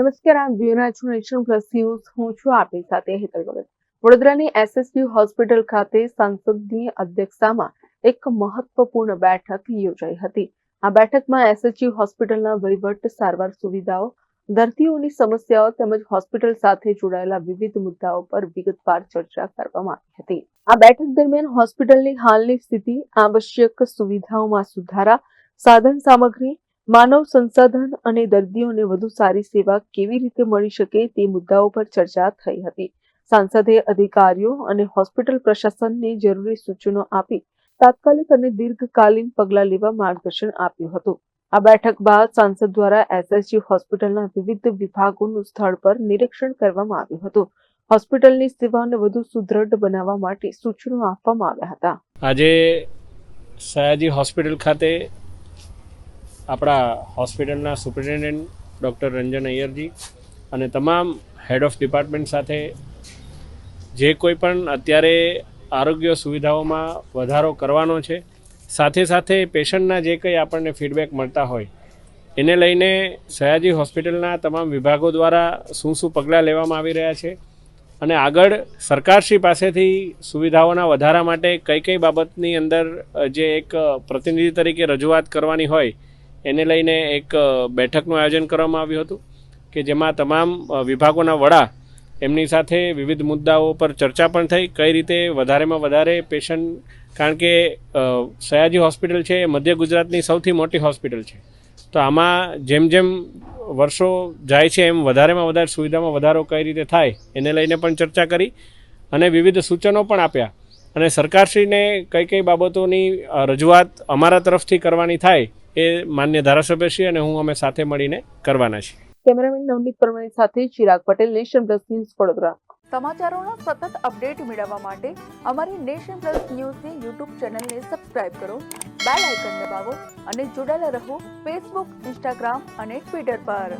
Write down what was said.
નમસ્કાર, આપ જોઈ રહ્યા છો નેશન પ્લસ ન્યૂઝ. હું છું આપની સાથે હેતલ ભગત. વડોદરાની એસએસયુ હોસ્પિટલ ખાતે સાંસદની અધ્યક્ષતામાં એક મહત્વપૂર્ણ બેઠક યોજાઈ હતી. આ બેઠકમાં એસએસયુ હોસ્પિટલના વહીવટ, સારવાર સુવિધાઓ, દર્દીઓની સમસ્યાઓ તેમજ હોસ્પિટલ સાથે જોડાયેલા વિવિધ મુદ્દાઓ પર વિગતવાર ચર્ચા કરવામાં આવી હતી. આ બેઠક દરમિયાન હોસ્પિટલની હાલની સ્થિતિ, આવશ્યક સુવિધાઓમાં સુધારા, સાધન સામગ્રી, માનવ સંસાધન અને દર્દીઓને વધુ સારી સેવા કેવી રીતે મળી શકે તે મુદ્દાઓ પર ચર્ચા થઈ હતી. સાંસદે અધિકારીઓ અને હોસ્પિટલ પ્રશાસનને જરૂરી સૂચનો આપી તાત્કાલિક અને દીર્ઘકાલીન પગલાં લેવા માર્ગદર્શન આપ્યું હતું. આ બેઠક બાદ સાંસદ દ્વારા એસએસયુ હોસ્પિટલના વિવિધ વિભાગોનું સ્થળ પર નિરીક્ષણ કરવામાં આવ્યું હતું. હોસ્પિટલની સેવાઓને વધુ સુદૃઢ બનાવવા માટે સૂચનો આપવામાં આવ્યા હતા. આજે સયાજી હોસ્પિટલ ખાતે આપણા હોસ્પિટલના સુપ્રિન્ટેન્ડન્ટ ડૉક્ટર રંજન અય્યરજી અને તમામ હેડ ઓફ ડિપાર્ટમેન્ટ સાથે જે કોઈ પણ અત્યારે આરોગ્ય સુવિધાઓમાં વધારો કરવાનો છે, સાથે સાથે પેશન્ટના જે કંઈ આપણને ફીડબેક મળતા હોય એને લઈને સયાજી હોસ્પિટલના તમામ વિભાગો દ્વારા શું પગલાં લેવામાં આવી રહ્યા છે અને આગળ સરકારશ્રી પાસેથી સુવિધાઓના વધારા માટે કઈ બાબતની અંદર જે એક પ્રતિનિધિ તરીકે રજૂઆત કરવાની હોય એને લઈને એક બેઠકનું આયોજન કરવામાં આવ્યું હતું કે જેમાં તમામ વિભાગોના વડા એમની સાથે વિવિધ મુદ્દાઓ પર ચર્ચા પણ થઈ. કઈ રીતે વધારેમાં વધારે પેશન્ટ, કારણ કે સયાજી હોસ્પિટલ છે એ મધ્ય ગુજરાતની સૌથી મોટી હોસ્પિટલ છે, તો આમાં જેમ વર્ષો જાય છે એમ વધારેમાં વધારે સુવિધામાં વધારો કઈ રીતે થાય એને લઈને પણ ચર્ચા કરી અને વિવિધ સૂચનો પણ આપ્યા અને સરકારશ્રીને કઈ બાબતોની રજૂઆત અમારા તરફથી કરવાની થાય એ માન્ય ધારાસભ્યશ્રી અને હું અમે સાથે મળીને કરવાના છીએ. કેમેરામેન નવનીત પરમાણી સાથે Chirag Patel, nation plus news, Vadodara. સમાચારોના સતત અપડેટ મેળવવા માટે અમારી નેશન પ્લસ ન્યૂઝની યુટ્યુબ ચેનલને સબસ્ક્રાઇબ કરો, બેલ આઇકન દબાવો અને જોડાયેલા રહો ફેસબુક, ઇન્સ્ટાગ્રામ અને ટ્વિટર પર.